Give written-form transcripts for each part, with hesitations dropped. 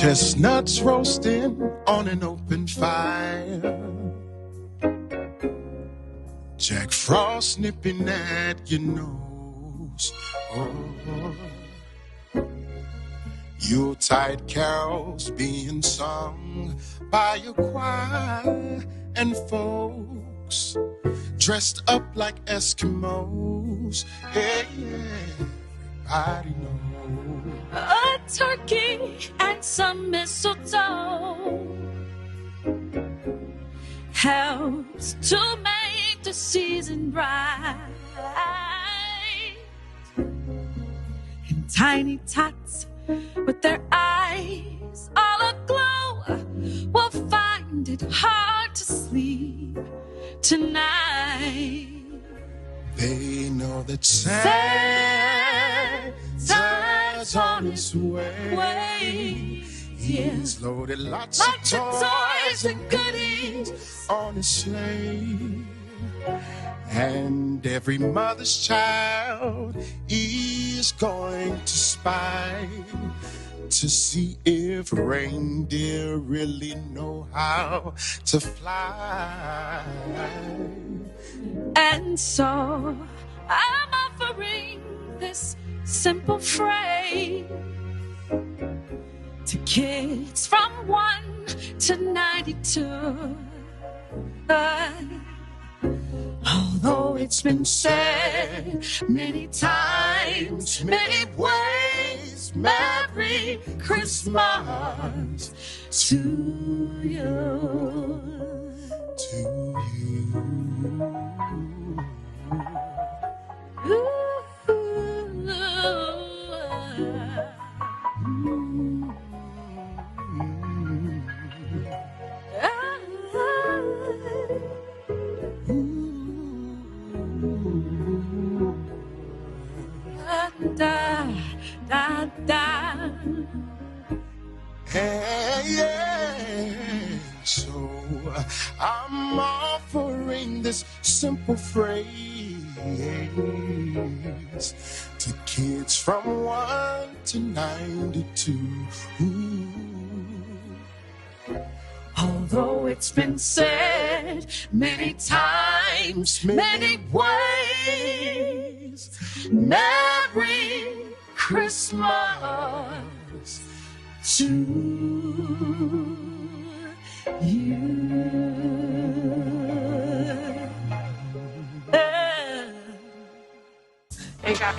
Chestnuts roasting on an open fire. Jack Frost nipping at your nose. Oh, Yuletide carols being sung by a choir and folks dressed up like Eskimos. Hey, everybody knows a turkey and some mistletoe helps to make the season bright. And tiny tots with their eyes all aglow will find it hard to sleep tonight. They know that Santa's on his way. He's loaded lots of toys and goodies on his sleigh. And every mother's child is going to spy to see if reindeer really know how to fly. And so I'm offering this simple phrase to kids from 1 to 92. Although it's been said many times, many ways, Merry Christmas to you. To you. Da, da, da. Hey, yeah. So I'm offering this simple phrase to kids from 1 to 92. Although it's been said many times, many ways, Merry Christmas to you. Hey, God.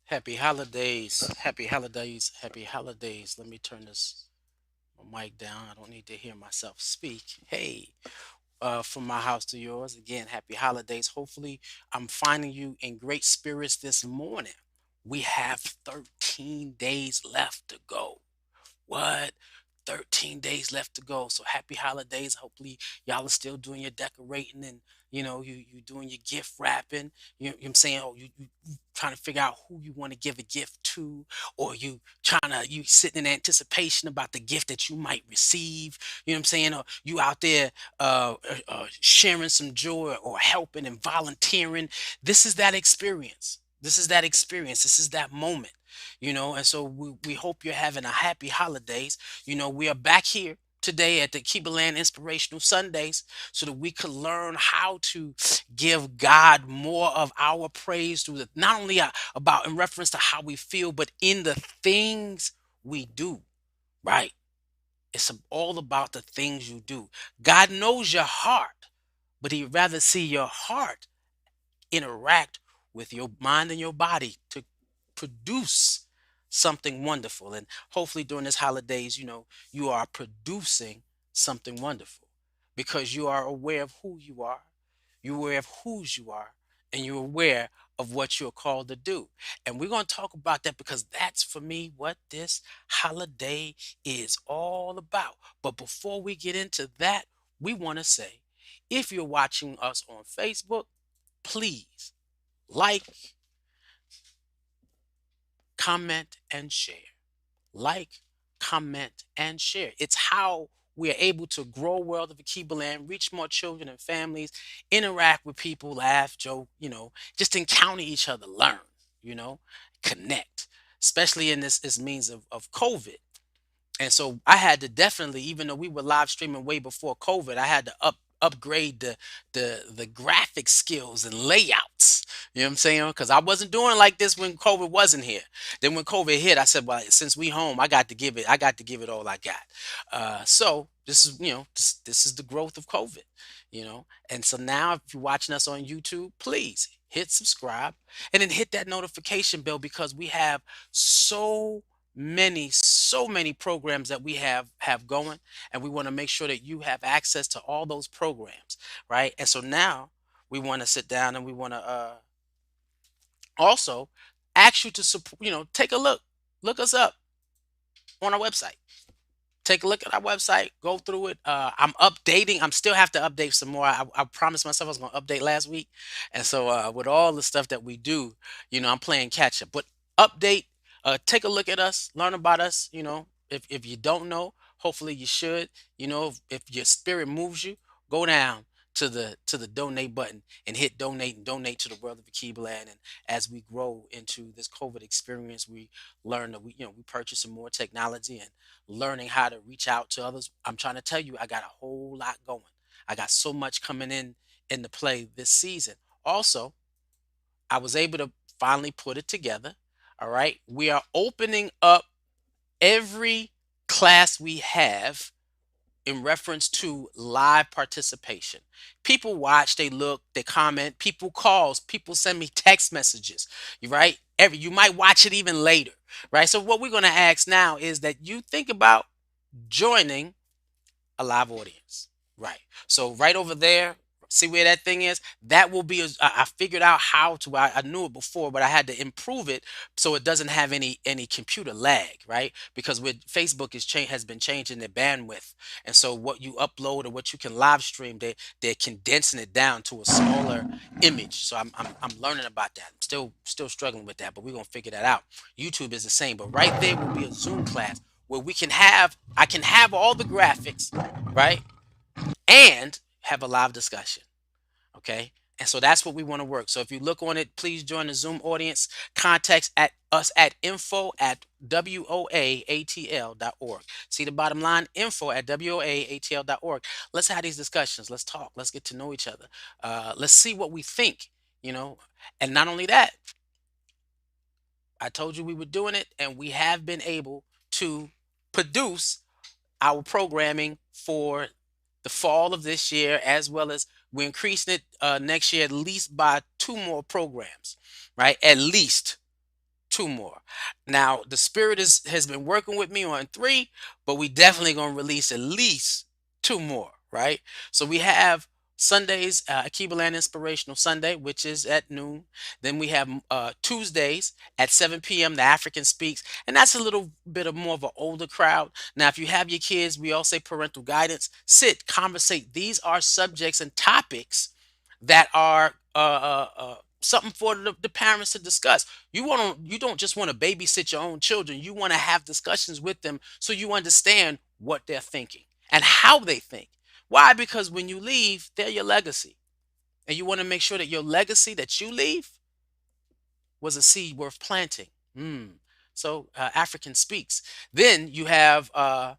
Happy holidays, happy holidays, happy holidays. Let me turn this mic down. I don't need to hear myself speak. Hey, from my house to yours. Again, happy holidays. Hopefully, I'm finding you in great spirits this morning. We have 13 days left to go. What? 13 days left to go. So happy holidays. Hopefully y'all are still doing your decorating and you doing your gift wrapping. You know what I'm saying? Oh, you trying to figure out who you want to give a gift to, or you sitting in anticipation about the gift that you might receive. You know what I'm saying? Or you out there sharing some joy or helping and volunteering. This is that experience. This is that experience. This is that moment. And so we hope you're having a happy holidays. We are back here today at the Alkebulan Inspirational Sundays so that we could learn how to give God more of our praise through not only about in reference to how we feel, but in the things we do, right? It's all about the things you do. God knows your heart, but he'd rather see your heart interact with your mind and your body to produce something wonderful. And hopefully during this holidays, you are producing something wonderful. because you are aware of who you are, you're aware of whose you are, and you're aware of what you're called to do. And we're going to talk about that because that's for me what this holiday is all about. But before we get into that, we want to say if you're watching us on Facebook, please like, comment, and share. Like, comment, and share. It's how we are able to grow World of Akibaland, reach more children and families, interact with people, laugh, joke, just encounter each other, learn, you know, connect, especially in this means of COVID. And so I had to definitely, even though we were live streaming way before COVID, I had to upgrade the graphic skills and layouts. You know what I'm saying? Because I wasn't doing like this when COVID wasn't here. Then when COVID hit, I said, well, since we home, I got to give it all I got. So this is, this is the growth of COVID, And so now if you're watching us on YouTube, please hit subscribe and then hit that notification bell because we have so many programs that we have going, and we want to make sure that you have access to all those programs, right? And so now we want to sit down and we want to also ask you to support, take a look us up on our website. Take a look at our website, go through it. I'm updating. I'm still have to update some more. I promised myself I was going to update last week, and so with all the stuff that we do, I'm playing catch up. But update, take a look at us, learn about us. If you don't know, hopefully you should. If your spirit moves you, go down to the donate button and hit donate and donate to the World of Akibaland. And as we grow into this COVID experience, we learn that we purchasing more technology and learning how to reach out to others. I'm trying to tell you, I got a whole lot going. I got so much coming in the play this season. Also, I was able to finally put it together. All right. We are opening up every class we have in reference to live participation. People watch, they look, they comment, people calls, people send me text messages, right? You might watch it even later, right? So what we're going to ask now is that you think about joining a live audience. Right. So right over there, see where that thing is? That will be, I figured out how to, I knew it before, but I had to improve it so it doesn't have any computer lag, right? Because with Facebook has been changing their bandwidth. And so what you upload or what you can live stream, they're condensing it down to a smaller image. So I'm learning about that. I'm still struggling with that, but we're gonna figure that out. YouTube is the same, but right there will be a Zoom class where I can have all the graphics, right? And have a live discussion. Okay. And so that's what we want to work. So if you look on it, please join the Zoom audience. Contact at us at info@woaatl.org. See the bottom line, info@woaatl.org. Let's have these discussions. Let's talk. Let's get to know each other. Let's see what we think, you know. And not only that, I told you we were doing it, and we have been able to produce our programming for the fall of this year, as well as we're increasing it next year at least by two more programs, right? At least two more. Now, the Spirit has been working with me on three, but we definitely going to release at least two more, right? So we have Sundays, Alkebulan Inspirational Sunday, which is at noon. Then we have Tuesdays at 7 p.m. The African Speaks, and that's a little bit of more of an older crowd. Now, if you have your kids, we all say parental guidance. Sit, conversate. These are subjects and topics that are something for the parents to discuss. You don't just want to babysit your own children. You want to have discussions with them so you understand what they're thinking and how they think. Why? Because when you leave, they're your legacy. And you want to make sure that your legacy that you leave was a seed worth planting. So African Speaks. Then you have up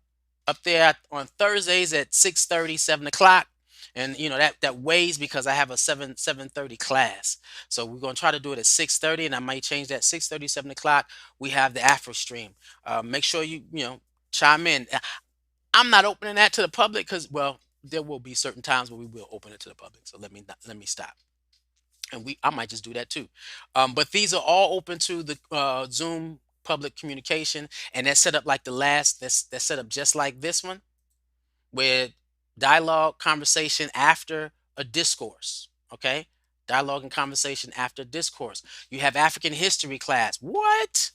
there on Thursdays at 6:30, 7 o'clock. And that weighs because I have a 7:30 class. So we're gonna try to do it at 6:30, and I might change that 6:30, 7 o'clock. We have the Afro stream. Make sure you chime in. I'm not opening that to the public because, well, there will be certain times where we will open it to the public. So let me stop. And I might just do that too. But these are all open to the Zoom public communication, and that's set up like the last. That's set up just like this one, where Dialogue, conversation after a discourse. Okay? Dialogue and conversation after discourse. You have African history class. What?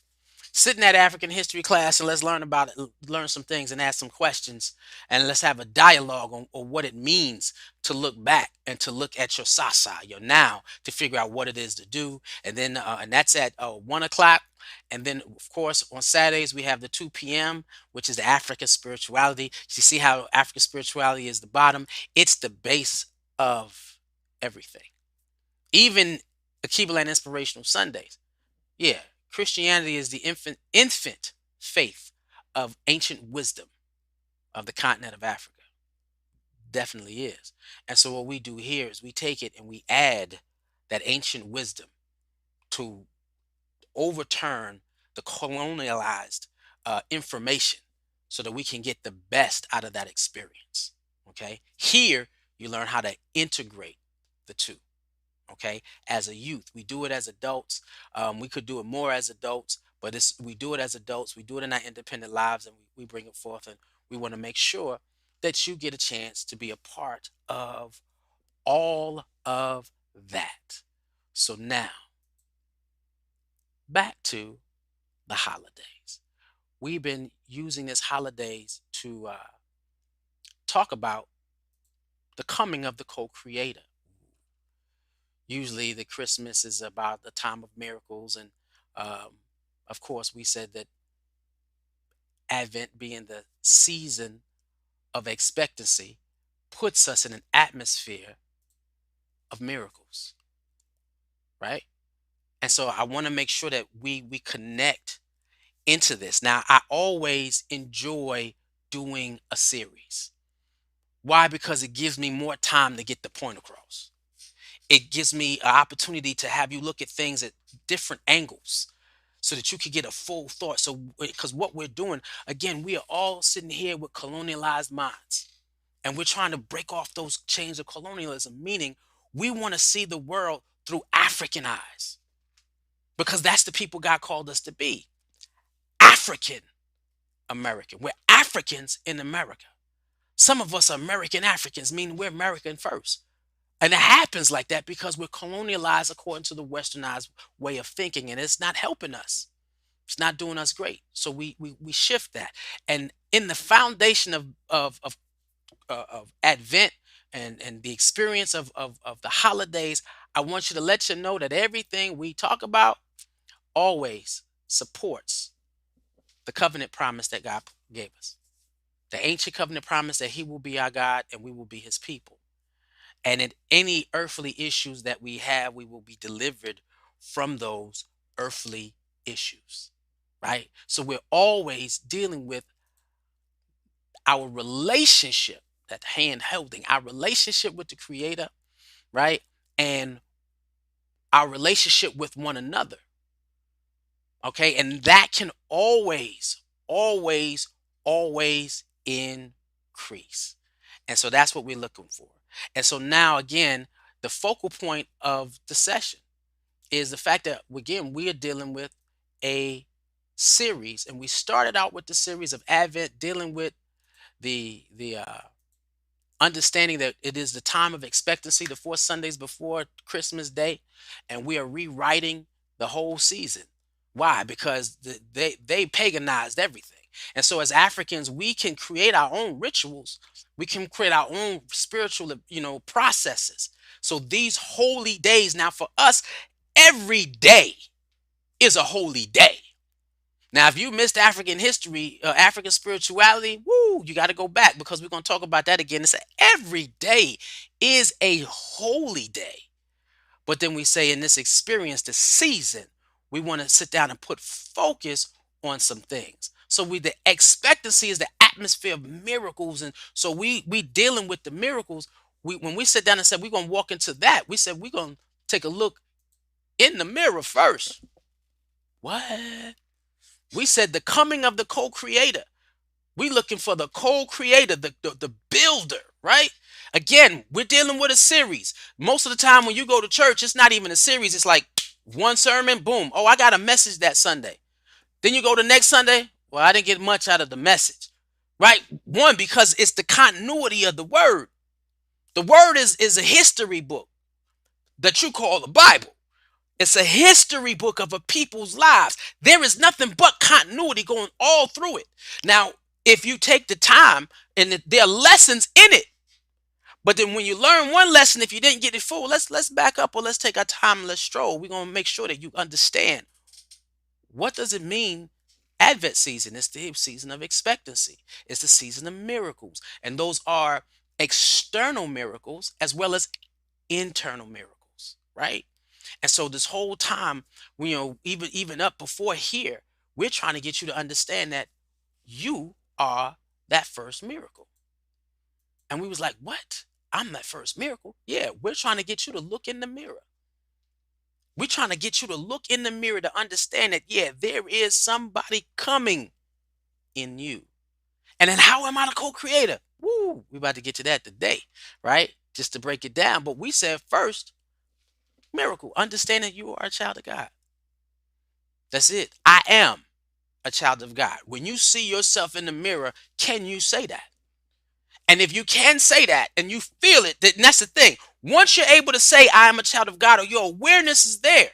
Sit in that African history class and let's learn about it, learn some things and ask some questions, and let's have a dialogue on what it means to look back and to look at your sasa, your now, to figure out what it is to do. And then, and that's at 1 o'clock. And then, of course, on Saturdays, we have the 2 p.m., which is the African spirituality. You see how African spirituality is the bottom? It's the base of everything. Even Alkebulan Inspirational Sundays. Yeah, Christianity is the infant faith of ancient wisdom of the continent of Africa. Definitely is. And so what we do here is we take it and we add that ancient wisdom to overturn the colonialized information so that we can get the best out of that experience. Okay? Here, you learn how to integrate the two. Okay, as a youth, we do it as adults. We could do it more as adults, but we do it as adults. We do it in our independent lives, and we bring it forth, and we want to make sure that you get a chance to be a part of all of that. So now, back to the holidays. We've been using this holidays to talk about the coming of the co-creator. Usually, the Christmas is about the time of miracles, and um, of course, we said that Advent being the season of expectancy puts us in an atmosphere of miracles, right? And so I want to make sure that we connect into this. Now, I always enjoy doing a series. Why? Because it gives me more time to get the point across. It gives me an opportunity to have you look at things at different angles so that you can get a full thought. So, because what we're doing, again, we are all sitting here with colonialized minds, and we're trying to break off those chains of colonialism, meaning we want to see the world through African eyes, because that's the people God called us to be. African American. We're Africans in America. Some of us are American Africans, meaning we're American first. And it happens like that because we're colonialized according to the westernized way of thinking, and it's not helping us. It's not doing us great. So we shift that. And in the foundation of Advent and the experience of the holidays, I want you to let you know that everything we talk about always supports the covenant promise that God gave us. The ancient covenant promise that He will be our God and we will be His people. And in any earthly issues that we have, we will be delivered from those earthly issues, right? So we're always dealing with our relationship, that hand holding, our relationship with the Creator, right? And our relationship with one another, okay? And that can always, always, always increase. And so that's what we're looking for. And so now, again, the focal point of the session is the fact that, again, we are dealing with a series, and we started out with the series of Advent, dealing with the understanding that it is the time of expectancy, the 4 Sundays before Christmas Day, and we are rewriting the whole season. Why? Because they paganized everything. And so as Africans, we can create our own rituals. We can create our own spiritual, processes. So these holy days, now for us, every day is a holy day. Now, if you missed African history, African spirituality, woo, you got to go back, because we're going to talk about that again. It's every day is a holy day. But then we say in this experience, the season, we want to sit down and put focus on some things. So the expectancy is the atmosphere of miracles. And so we dealing with the miracles. When we sit down and said we're going to walk into that, we said we're going to take a look in the mirror first. What? We said the coming of the co-creator. We looking for the co-creator, the builder, right? Again, we're dealing with a series. Most of the time when you go to church, it's not even a series. It's like one sermon, boom. Oh, I got a message that Sunday. Then you go to next Sunday. Well, I didn't get much out of the message. right? One, because it's the continuity of the word. The word is a history book that you call the Bible. It's a history book of a people's lives. There is nothing but continuity going all through it. Now, if you take the time, and there are lessons in it, but then when you learn one lesson, if you didn't get it full, let's back up, or let's take our time and let's stroll. We're gonna make sure that you understand what does it mean. Advent season is the season of expectancy. It's the season of miracles, and those are external miracles as well as internal miracles, right? And so this whole time, even up before here, we're trying to get you to understand that you are that first miracle. And we was like, what? I'm that first miracle? Yeah, we're trying to get you to look in the mirror. We're trying to get you to look in the mirror to understand that, yeah, there is somebody coming in you. And then how am I the co-creator? Woo, we about to get to that today, right? Just to break it down. But we said first, miracle, understanding you are a child of God. That's it. I am a child of God. When you see yourself in the mirror, can you say that? And if you can say that and you feel it, then that's the thing. Once you're able to say, I am a child of God, or your awareness is there,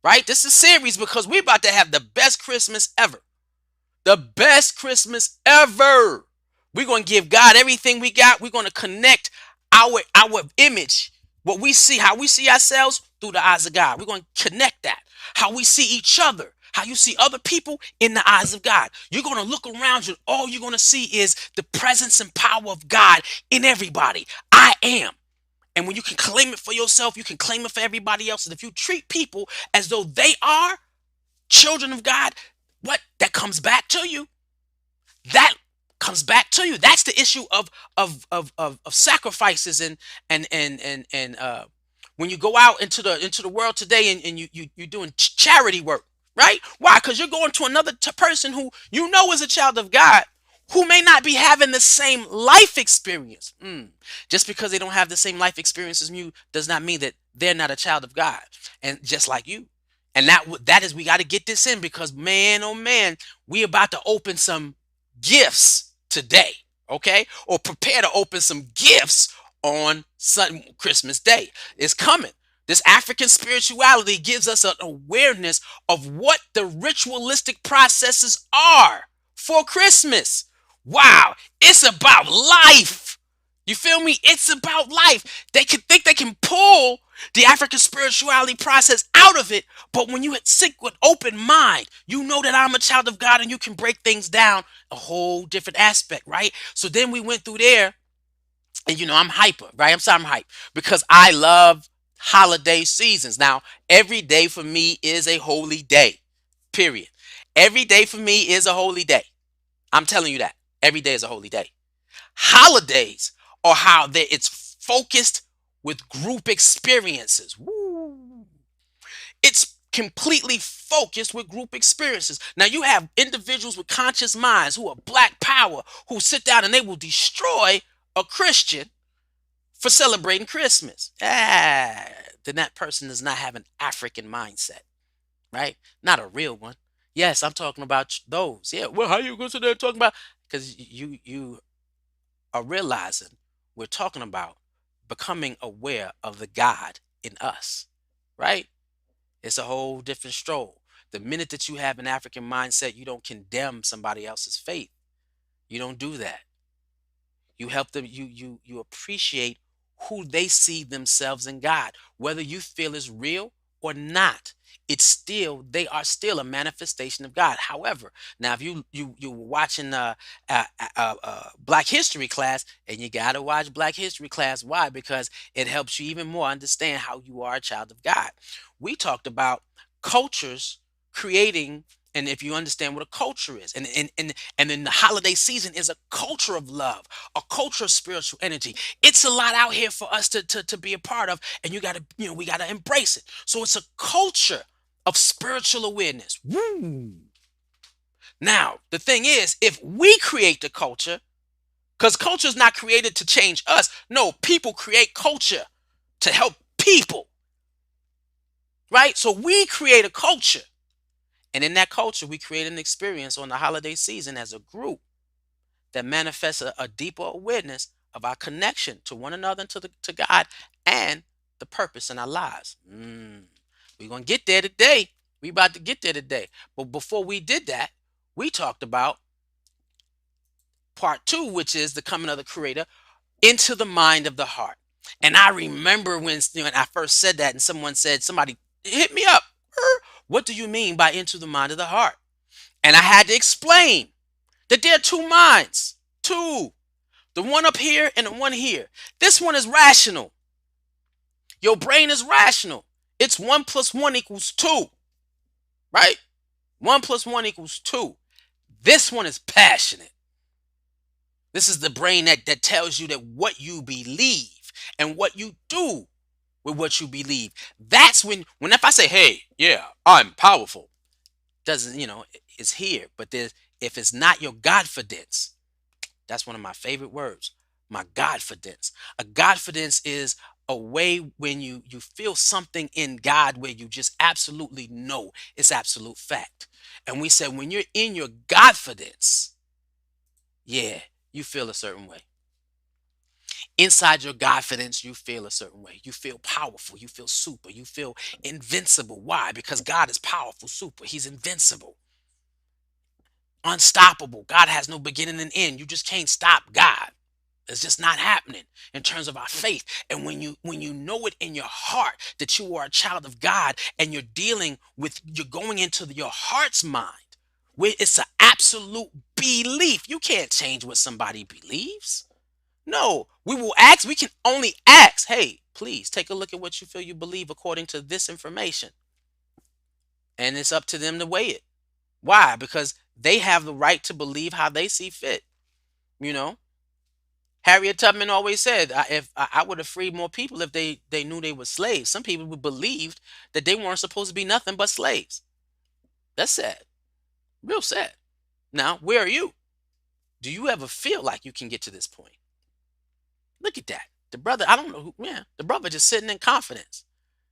right? This is series because we're about to have the best Christmas ever. The best Christmas ever. We're going to give God everything we got. We're going to connect our image, what we see, how we see ourselves through the eyes of God. We're going to connect that. How we see each other, how you see other people in the eyes of God. You're going to look around you. All you're going to see is the presence and power of God in everybody. I am. And when you can claim it for yourself, you can claim it for everybody else. And if you treat people as though they are children of God, what? That comes back to you. That comes back to you. That's the issue of sacrifices and when you go out into the world today and you're doing charity work, right? Why? Because you're going to another person who you know is a child of God, who may not be having the same life experience. Just because they don't have the same life experience as you does not mean that they're not a child of God, and just like you. And that is, we got to get this in, because man, oh man, we about to open some gifts today, okay? Or prepare to open some gifts on Christmas Day. It's coming. This African spirituality gives us an awareness of what the ritualistic processes are for Christmas. Wow, it's about life. You feel me? It's about life. They can think they can pull the African spirituality process out of it, but when you sit with open mind, you know that I'm a child of God and you can break things down a whole different aspect, right? So then we went through there, and I'm hyper, right? I'm hype because I love holiday seasons. Now, every day for me is a holy day, period. Every day for me is a holy day. I'm telling you that. Every day is a holy day. Holidays are how it's focused with group experiences. Woo. It's completely focused with group experiences. Now you have individuals with conscious minds who are black power, who sit down and they will destroy a Christian for celebrating Christmas. Then that person does not have an African mindset, right? Not a real one. Yes, I'm talking about those. Yeah. Well, how you go to there talking about? Because you are realizing we're talking about becoming aware of the God in us, right? It's a whole different stroll. The minute that you have an African mindset, you don't condemn somebody else's faith. You don't do that. You help them, you appreciate who they see themselves in God, whether you feel is real or not. It's still, they are still a manifestation of God. However, now if you were watching Black History class, and you gotta watch Black History class, why? Because it helps you even more understand how you are a child of God. We talked about cultures creating, and if you understand what a culture is, and then the holiday season is a culture of love, a culture of spiritual energy. It's a lot out here for us to be a part of, and we gotta embrace it. So it's a culture of spiritual awareness. Woo. Now the thing is, if we create the culture, because culture is not created to change us. No, people create culture to help people, right? So we create a culture. And in that culture, we create an experience on the holiday season as a group that manifests a deeper awareness of our connection to one another and to God and the purpose in our lives. We're gonna get there today. We about to get there today. But before we did that, we talked about part two, which is the coming of the Creator into the mind of the heart. And I remember when I first said that, and somebody hit me up. What do you mean by into the mind of the heart? And I had to explain that there are two minds, two, the one up here and the one here. This one is rational. Your brain is rational. It's 1 + 1 = 2, right? 1 + 1 = 2. This one is passionate. This is the brain that tells you that what you believe and what you do with what you believe. That's when if I say, hey, yeah, I'm powerful, doesn't, it's here. But if it's not your Godfidence, that's one of my favorite words. My Godfidence. A Godfidence is a way when you feel something in God where you just absolutely know it's absolute fact. And we said when you're in your Godfidence, yeah, you feel a certain way. Inside your confidence, you feel a certain way. You feel powerful. You feel super. You feel invincible. Why? Because God is powerful, super. He's invincible, unstoppable. God has no beginning and end. You just can't stop God. It's just not happening in terms of our faith. And when you know it in your heart that you are a child of God and you're going into your heart's mind where it's an absolute belief. You can't change what somebody believes. No, we can only ask, hey, please take a look at what you feel you believe according to this information. And it's up to them to weigh it. Why? Because they have the right to believe how they see fit. You know, Harriet Tubman always said, I would have freed more people if they knew they were slaves. Some people would believed that they weren't supposed to be nothing but slaves. That's sad. Real sad. Now, where are you? Do you ever feel like you can get to this point? Look at that. The brother, I don't know who, yeah, the brother just sitting in confidence.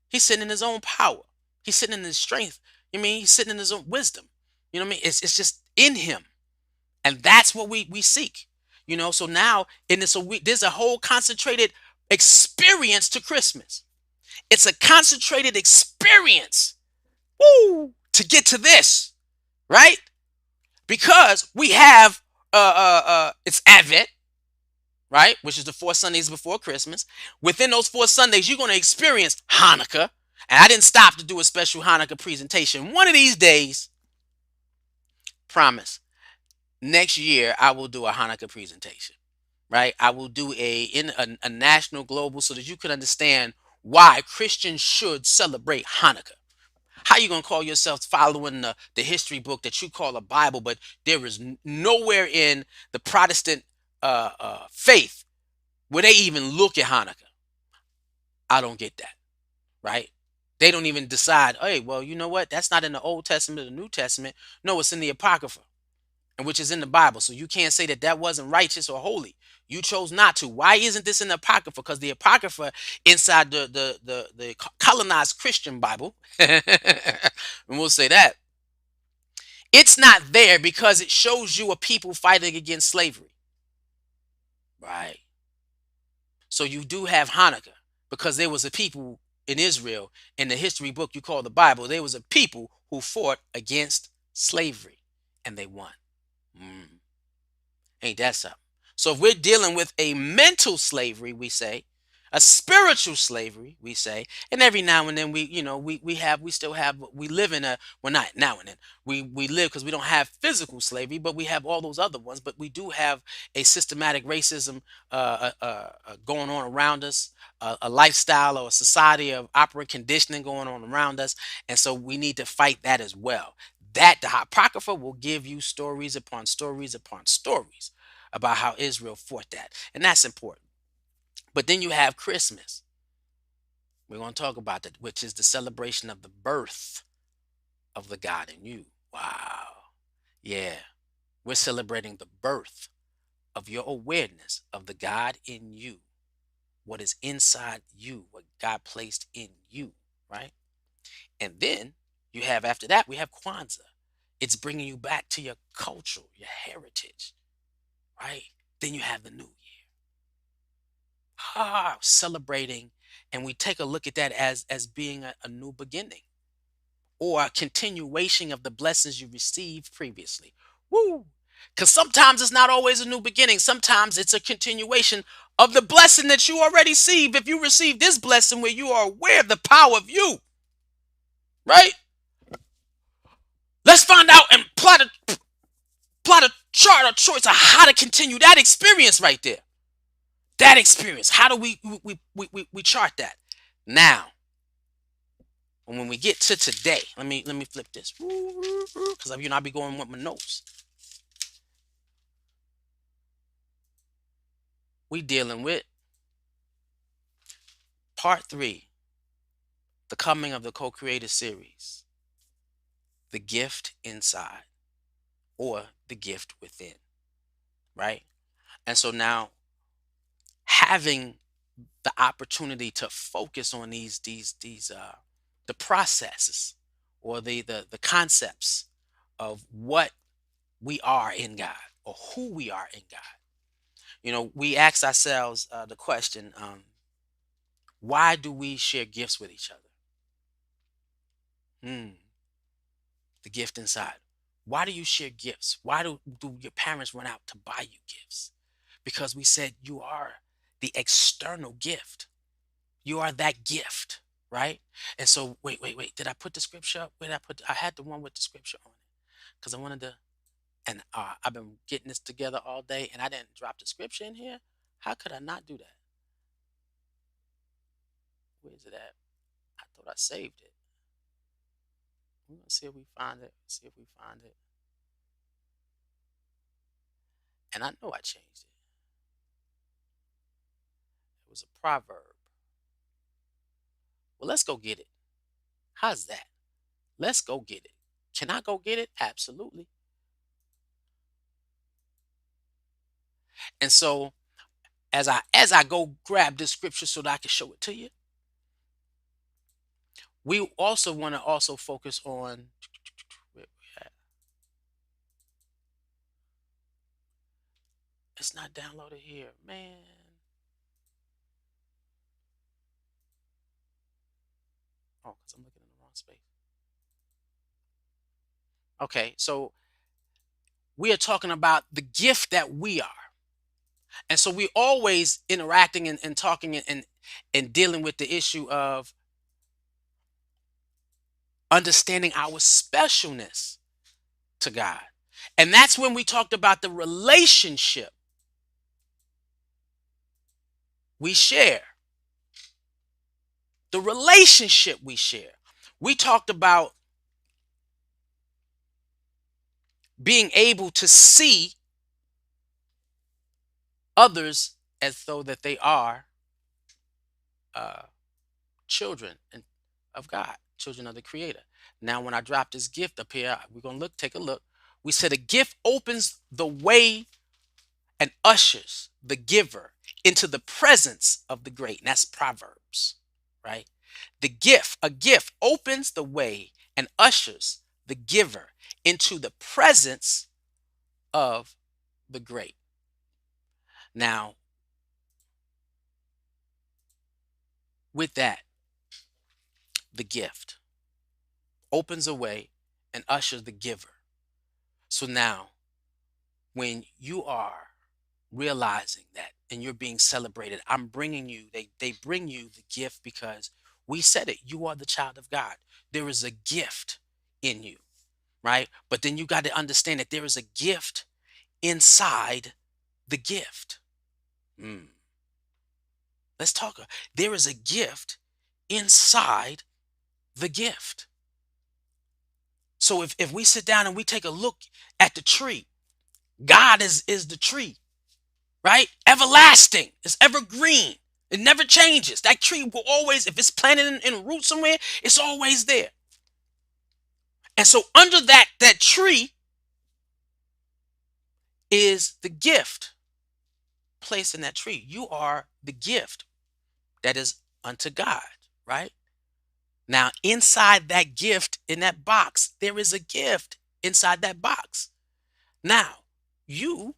He's sitting in his own power. He's sitting in his strength. He's sitting in his own wisdom. You know what I mean? It's just in him. And that's what we seek. So now in this, there's a whole concentrated experience to Christmas. It's a concentrated experience. Woo! To get to this, right? Because we have it's Advent, right? Which is the 4 Sundays before Christmas. Within those 4 Sundays, you're going to experience Hanukkah. And I didn't stop to do a special Hanukkah presentation. One of these days, promise, next year I will do a Hanukkah presentation, right? I will do a national global so that you can understand why Christians should celebrate Hanukkah. How you going to call yourself following the history book that you call a Bible, but there is nowhere in the Protestant faith where they even look at Hanukkah? I don't get that, right? They don't even decide, hey, well, you know what? That's not in the Old Testament or the New Testament. No, it's in the Apocrypha, and which is in the Bible. So you can't say that that wasn't righteous or holy. You chose not to. Why isn't this in the Apocrypha? Because the Apocrypha inside the colonized Christian Bible, and we'll say that, it's not there because it shows you a people fighting against slavery. Right. So you do have Hanukkah because there was a people in Israel in the history book you call the Bible. There was a people who fought against slavery and they won. Mm. Ain't that something? So if we're dealing with a mental slavery, we say, a spiritual slavery, we say, and every now and then we live in a, well, not now and then, we live because we don't have physical slavery, but we have all those other ones. But we do have a systematic racism going on around us, a lifestyle or a society of operant conditioning going on around us, and so we need to fight that as well. That the Apocrypha will give you stories upon stories upon stories about how Israel fought that. And that's important. But then you have Christmas. We're going to talk about that, which is the celebration of the birth of the God in you. Wow. Yeah. We're celebrating the birth of your awareness of the God in you, what is inside you, what God placed in you, right? And then you have, after that, we have Kwanzaa. It's bringing you back to your culture, your heritage, right? Then you have the new year. Celebrating, and we take a look at that as being a new beginning or a continuation of the blessings you received previously. Woo! Because sometimes it's not always a new beginning. Sometimes it's a continuation of the blessing that you already received. If you receive this blessing where you are aware of the power of you, right? Let's find out and plot a chart or choice of how to continue that experience right there. That experience. How do we chart that? Now, when we get to today, let me flip this because I'll be going with my notes. We dealing with part 3, the coming of the co-creator series, the gift inside or the gift within, right? And so now having the opportunity to focus on these the processes or the concepts of what we are in God or who we are in God. We ask ourselves the question, why do we share gifts with each other? Hmm, the gift inside. Why do you share gifts? Why do your parents run out to buy you gifts? Because we said you are the external gift. You are that gift, right? And so, wait. Did I put the scripture up? Where did I put? I had the one with the scripture on it because I wanted to. And I've been getting this together all day, and I didn't drop the scripture in here. How could I not do that? Where is it at? I thought I saved it. We're gonna see if we find it. See if we find it. And I know I changed it. It was a proverb. Well, let's go get it. How's that? Let's go get it. Can I go get it? Absolutely. And so as I go grab this scripture so that I can show it to you, we also want to also focus on where we at. It's not downloaded here, man. Oh, because I'm looking in the wrong space. Okay, so we are talking about the gift that we are. And so we're always interacting and talking and dealing with the issue of understanding our specialness to God. And that's when we talked about the relationship we share. The relationship we share. We talked about being able to see others as though that they are uh, children of God, children of the Creator. Now, when I drop this gift up here, we're gonna take a look. We said a gift opens the way and ushers the giver into the presence of the great. And that's Proverbs, right? A gift opens the way and ushers the giver into the presence of the great. Now, with that, the gift opens a way and ushers the giver. So now, when you are realizing that and you're being celebrated, I'm bringing you, they bring you the gift because we said it, you are the child of God. There is a gift in you, right? But then you got to understand that there is a gift inside the gift. Mm. Let's talk. There is a gift inside the gift. So if we sit down and we take a look at the tree, God is the tree, right? Everlasting. It's evergreen. It never changes. That tree will always, if it's planted in a root somewhere, it's always there. And so under that tree is the gift placed in that tree. You are the gift that is unto God, right? Now, inside that gift, in that box, there is a gift inside that box. Now, you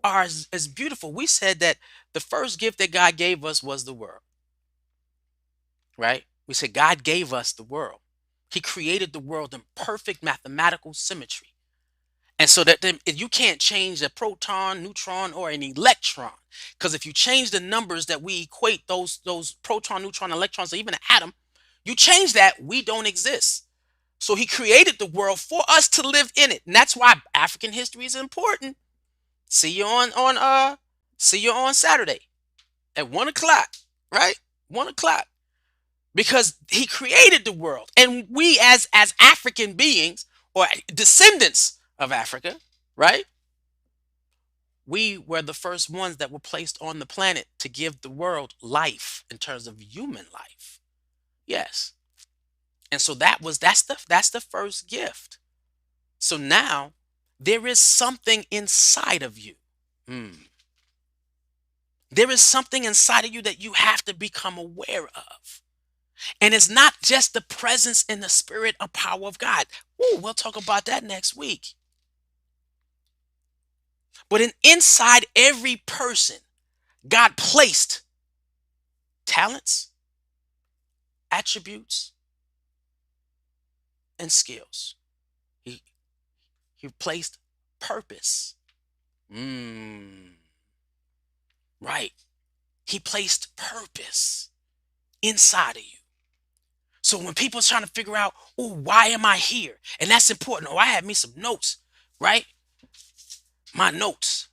are is beautiful. We said that the first gift that God gave us was the world, right? We said God gave us the world. He created the world in perfect mathematical symmetry. And so that then you can't change a proton, neutron, or an electron. Because if you change the numbers that we equate those proton, neutron, electrons, or even an atom, you change that, we don't exist. So he created the world for us to live in it. And that's why African history is important. See you on Saturday at 1 o'clock, right? 1 o'clock. Because he created the world. And we as African beings or descendants of Africa, right? We were the first ones that were placed on the planet to give the world life in terms of human life. Yes. And so that's the first gift. So now there is something inside of you. Mm. There is something inside of you that you have to become aware of. And it's not just the presence and the spirit or power of God. Ooh, we'll talk about that next week. But inside every person, God placed talents, attributes, and skills. He, he placed purpose. Right. He placed purpose inside of you. So when people's trying to figure out, oh, why am I here? And that's important. Oh, I had me some notes, right? My notes.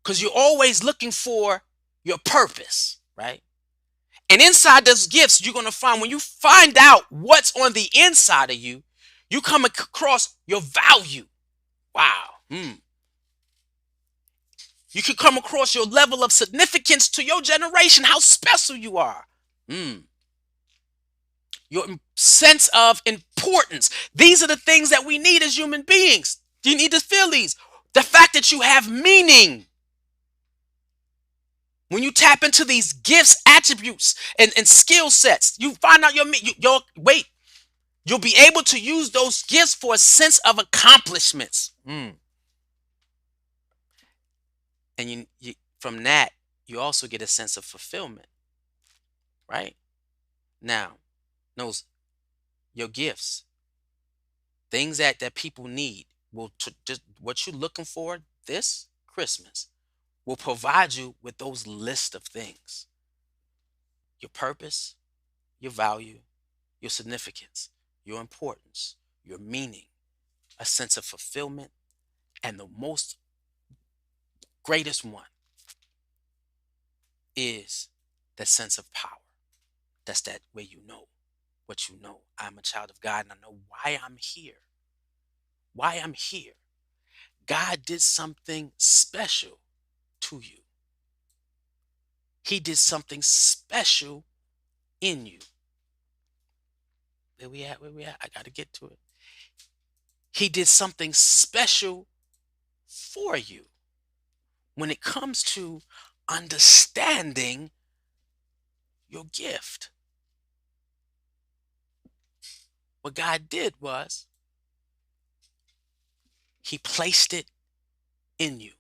Because you're always looking for your purpose, right? And inside those gifts, you're going to find when you find out what's on the inside of you, you come across your value. Wow. You can come across your level of significance to your generation, how special you are. Your sense of importance. These are the things that we need as human beings. You need to feel these. The fact that you have meaning. When you tap into these gifts, attributes, and skill sets, you find out you'll be able to use those gifts for a sense of accomplishments. And from that, you also get a sense of fulfillment, right? Now, your gifts, things that people need, just what you're looking for this Christmas will provide you with those list of things: your purpose, your value, your significance, your importance, your meaning, a sense of fulfillment, and the most greatest one is that sense of power. That's that way you know what you know. I'm a child of God and I know why I'm here. Why I'm here. God did something special to you. He did something special in you. Where we at? Where we at? I got to get to it. He did something special for you when it comes to understanding your gift. What God did was he placed it in you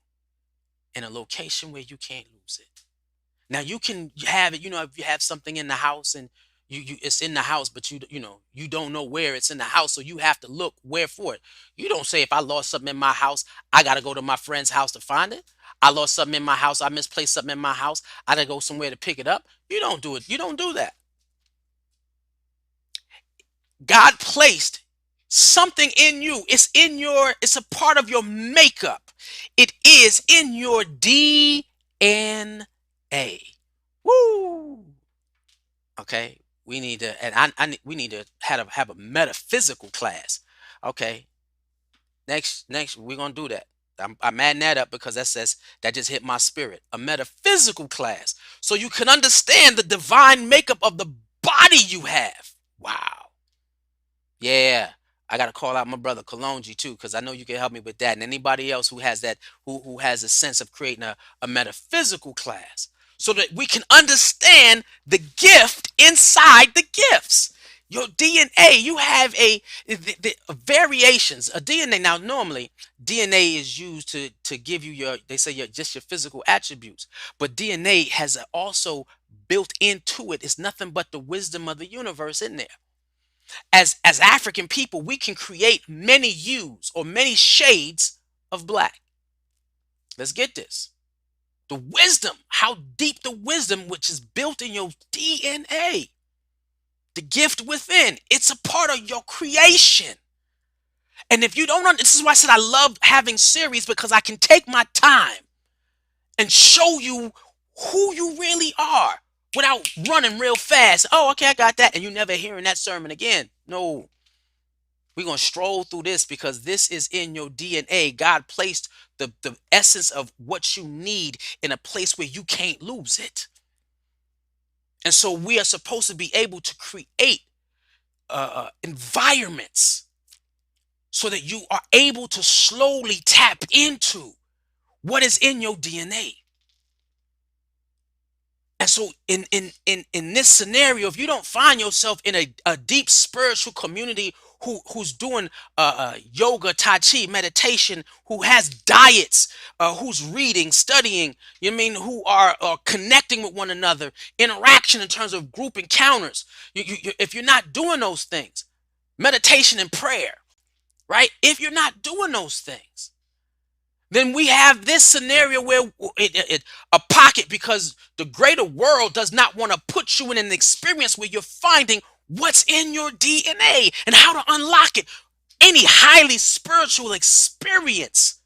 in a location where you can't lose it. Now you can have it, if you have something in the house and you it's in the house, but you don't know where it's in the house, so you have to look where for it. You don't say, if I lost something in my house, I gotta go to my friend's house to find it. I lost something in my house, I misplaced something in my house, I gotta go somewhere to pick it up. You don't do it. You don't do that. God placed something in you. It's a part of your makeup. It is in your DNA. Woo! Okay, we need to, and we need to have a metaphysical class. Okay, next we're gonna do that. I'm adding that up because that just hit my spirit. A metaphysical class, so you can understand the divine makeup of the body you have. Wow. Yeah. I gotta call out my brother Kalonji too, because I know you can help me with that. And anybody else who has that, who has a sense of creating a metaphysical class, so that we can understand the gift inside the gifts. Your DNA, you have the variations. A DNA, now normally DNA is used to give you your, they say your just your physical attributes, but DNA has also built into it. It's nothing but the wisdom of the universe in there. As African people, we can create many hues or many shades of black. Let's get this. The wisdom, how deep the wisdom which is built in your DNA, the gift within, it's a part of your creation. And if you don't this is why I said I love having series, because I can take my time and show you who you really are without running real fast. Oh, okay, I got that. And you never hearing that sermon again. No, we're going to stroll through this because this is in your DNA. God placed the essence of what you need in a place where you can't lose it. And so we are supposed to be able to create environments so that you are able to slowly tap into what is in your DNA. And so in this scenario, if you don't find yourself in a deep spiritual community who's doing yoga, tai chi, meditation, who has diets, who's reading, studying, you know what I mean, who are connecting with one another, interaction in terms of group encounters. If you're not doing those things, meditation and prayer, right? If you're not doing those things, then we have this scenario where a pocket, because the greater world does not want to put you in an experience where you're finding what's in your DNA and how to unlock it. Any highly spiritual experience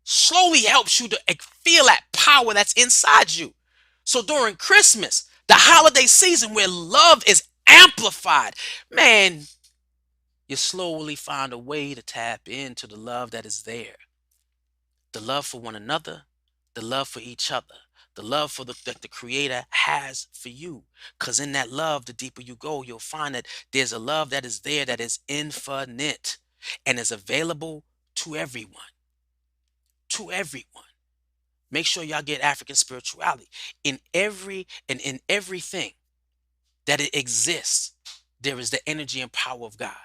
slowly helps you to feel that power that's inside you. So during Christmas, the holiday season where love is amplified, man, you slowly find a way to tap into the love that is there. The love for one another, the love for each other, the love for that the Creator has for you. Because in that love, the deeper you go, you'll find that there's a love that is there that is infinite and is available to everyone. To everyone. Make sure y'all get African spirituality. In everything that it exists, there is the energy and power of God.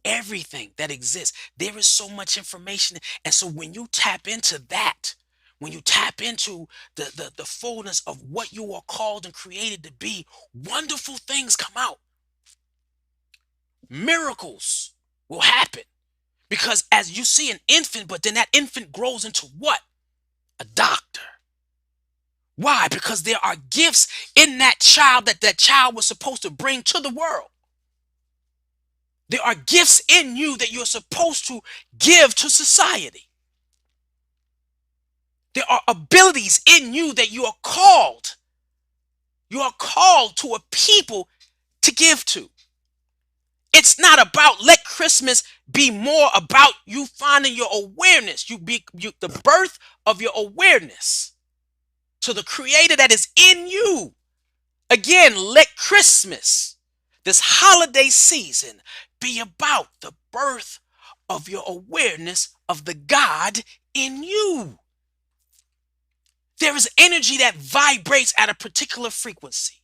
Everything that exists, there is so much information. And so when you tap into that, when you tap into the fullness of what you are called and created to be, wonderful things come out. Miracles will happen. Because as you see an infant, but then that infant grows into what? A doctor. Why? Because there are gifts in that child that child was supposed to bring to the world. There are gifts in you that you're supposed to give to society. There are abilities in you that you are called. You are called to a people to give to. It's not about, let Christmas be more about you finding your awareness. The birth of your awareness to the Creator that is in you. Again, let Christmas, this holiday season, be about the birth of your awareness of the God in you. There is energy that vibrates at a particular frequency.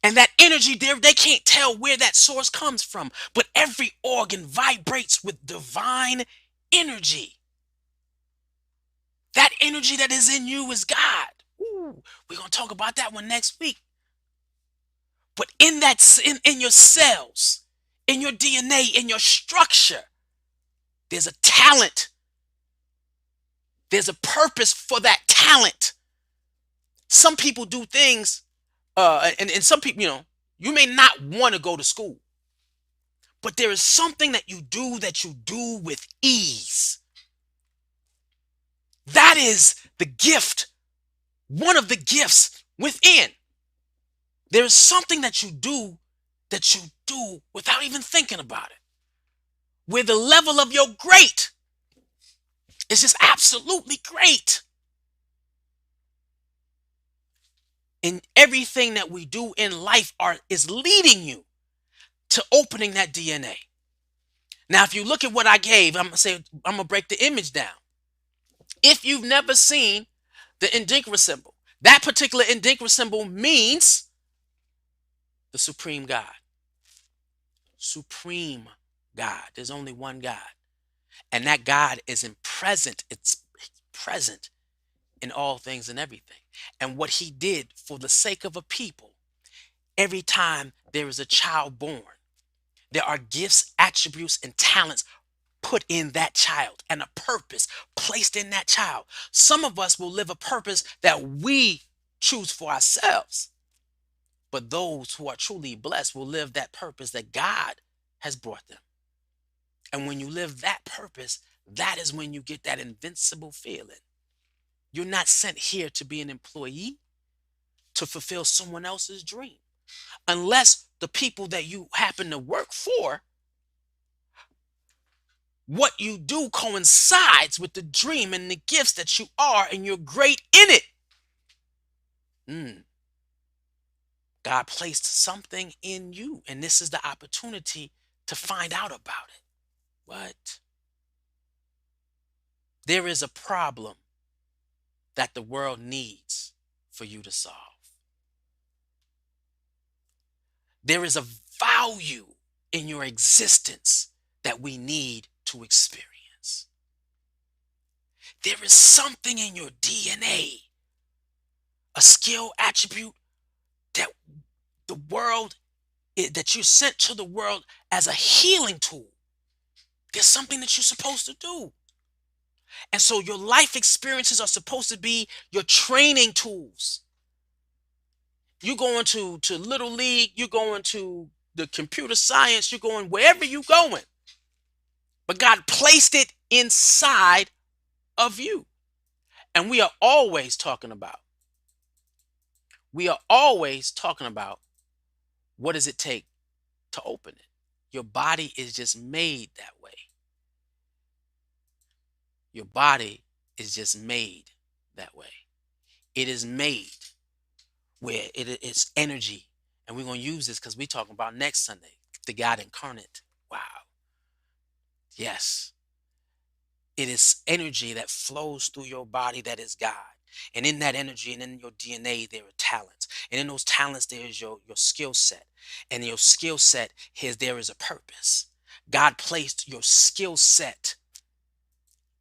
And that energy, they can't tell where that source comes from, but every organ vibrates with divine energy. That energy that is in you is God. Ooh, we're going to talk about that one next week. But in your cells, in your DNA, in your structure, there's a talent. There's a purpose for that talent. Some people do things, and some people, you may not want to go to school, but there is something that you do with ease. That is the gift, one of the gifts within. There is something that you do without even thinking about it. Where the level of your great is just absolutely great. And everything that we do in life is leading you to opening that DNA. Now, if you look at what I gave, I'm going to break the image down. If you've never seen the Indinkra symbol, that particular Indinkra symbol means the supreme God. supreme God. There's only one God. And that God is in present. It's present in all things and everything. And what he did for the sake of a people, every time there is a child born, there are gifts, attributes, and talents put in that child and a purpose placed in that child. Some of us will live a purpose that we choose for ourselves, but those who are truly blessed will live that purpose that God has brought them. And when you live that purpose, that is when you get that invincible feeling. You're not sent here to be an employee to fulfill someone else's dream. Unless the people that you happen to work for, what you do coincides with the dream and the gifts that you are, and you're great in it. God placed something in you, and this is the opportunity to find out about it. What? There is a problem that the world needs for you to solve. There is a value in your existence that we need to experience. There is something in your DNA, a skill attribute that the world, that you're sent to the world as a healing tool. There's something that you're supposed to do. And so your life experiences are supposed to be your training tools. You're going to Little League, you're going to the computer science, you're going wherever you're going. But God placed it inside of you. And we are always talking about what does it take to open it. Your body is just made that way. Your body is just made that way. It is made where it's energy. And we're going to use this because we're talking about next Sunday, the God incarnate. Wow. Yes. It is energy that flows through your body that is God. And in that energy and in your DNA, there are talents. And in those talents, there is your skill set. And your skill set, there is a purpose. God placed your skill set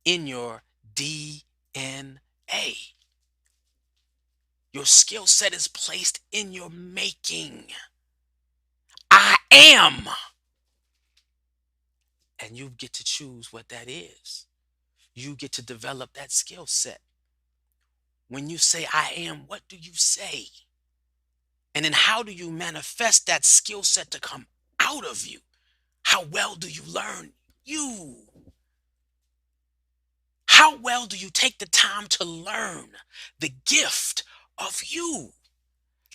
in your DNA. Your skill set is placed in your making. I am. And you get to choose what that is. You get to develop that skill set. When you say I am, what do you say? And then how do you manifest that skill set to come out of you? How well do you learn you? How well do you take the time to learn the gift of you?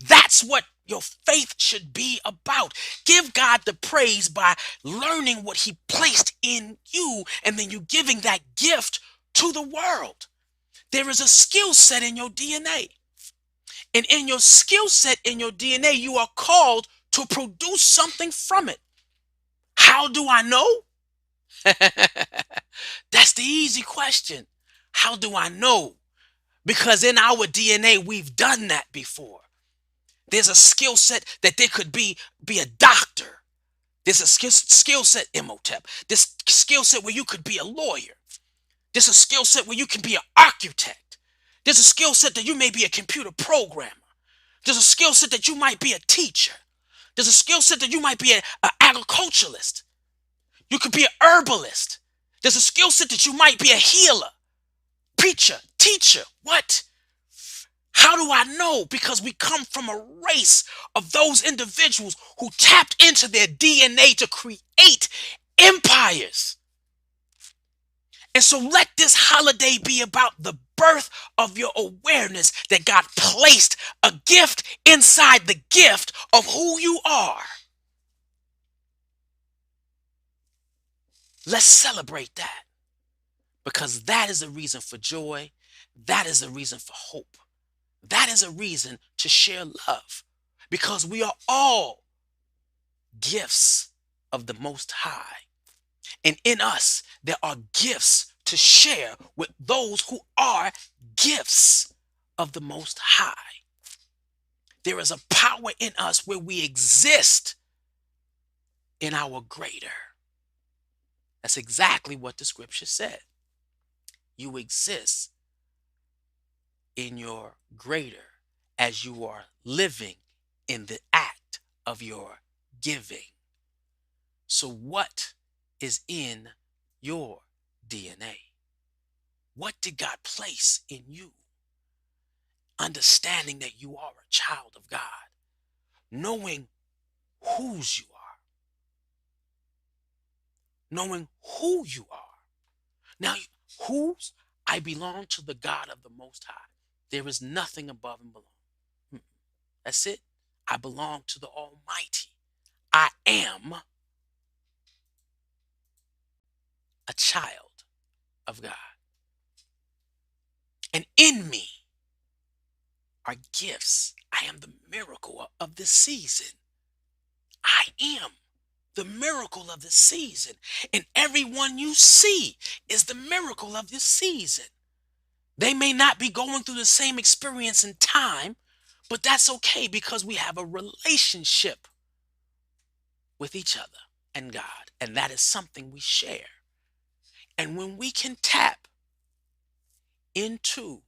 That's what your faith should be about. Give God the praise by learning what he placed in you, and then you giving that gift to the world. There is a skill set in your DNA. And in your skill set in your DNA, you are called to produce something from it. How do I know? That's the easy question. How do I know? Because in our DNA, we've done that before. There's a skill set that there could be a doctor. There's a skill set, Imhotep. This skill set where you could be a lawyer. There's a skill set where you can be an architect. There's a skill set that you may be a computer programmer. There's a skill set that you might be a teacher. There's a skill set that you might be an agriculturalist. You could be an herbalist. There's a skill set that you might be a healer, preacher, teacher. What? How do I know? Because we come from a race of those individuals who tapped into their DNA to create empires. And so let this holiday be about the birth of your awareness that God placed a gift inside the gift of who you are. Let's celebrate that, because that is a reason for joy. That is a reason for hope. That is a reason to share love, because we are all gifts of the Most High. And in us, there are gifts to share with those who are gifts of the Most High. There is a power in us where we exist in our greater. That's exactly what the scripture said. You exist in your greater as you are living in the act of your giving. So, what is in your DNA? What did God place in you? Understanding that you are a child of God, knowing whose you are, knowing who you are. Now, whose? I belong to the God of the Most High. There is nothing above and below. Mm. That's it. I belong to the Almighty. I am a child of God. And in me are gifts. I am the miracle of this season. I am the miracle of the season. And everyone you see is the miracle of this season. They may not be going through the same experience in time, but that's okay because we have a relationship with each other and God. And that is something we share. And when we can tap into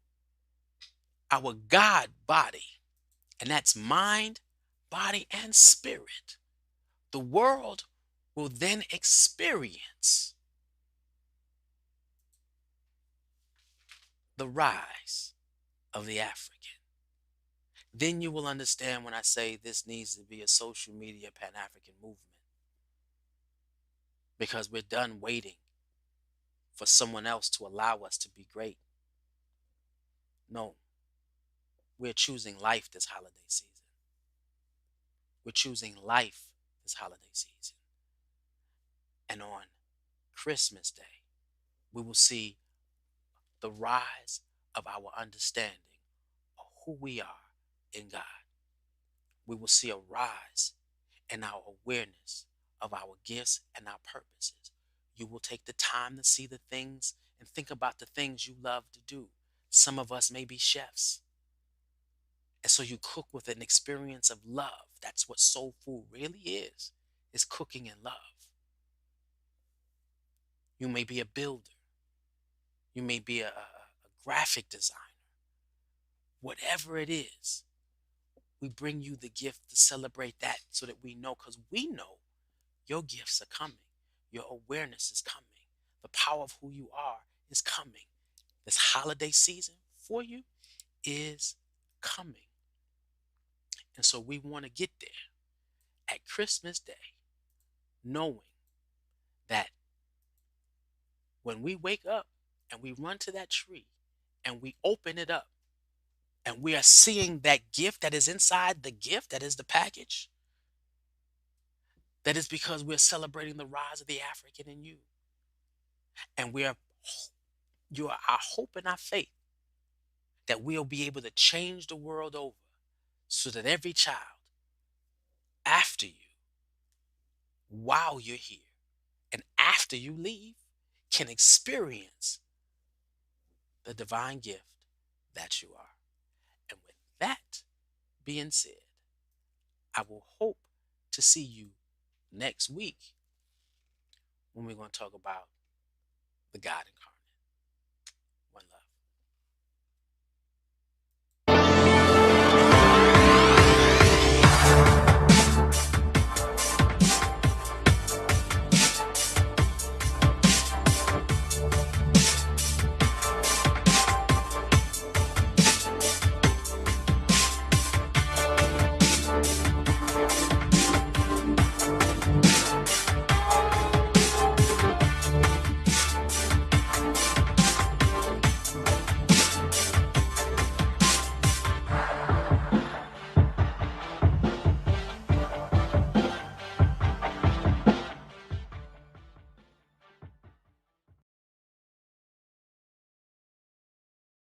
our God body, and that's mind, body, and spirit, the world will then experience the rise of the African. Then you will understand when I say this needs to be a social media Pan-African movement, because we're done waiting for someone else to allow us to be great. No, we're choosing life this holiday season. We're choosing life this holiday season. And on Christmas Day, we will see the rise of our understanding of who we are in God. We will see a rise in our awareness of our gifts and our purposes. You will take the time to see the things and think about the things you love to do. Some of us may be chefs. And so you cook with an experience of love. That's what soul food really is cooking in love. You may be a builder. You may be a graphic designer. Whatever it is, we bring you the gift to celebrate that so that we know, because we know your gifts are coming. Your awareness is coming. The power of who you are is coming. This holiday season for you is coming. And so we want to get there at Christmas Day, knowing that when we wake up and we run to that tree and we open it up and we are seeing that gift that is inside the gift, that is the package, that is because we're celebrating the rise of the African in you. And you are our hope and our faith that we'll be able to change the world over so that every child after you, while you're here, and after you leave, can experience the divine gift that you are. And with that being said, I will hope to see you next week when we're going to talk about the God incarnate.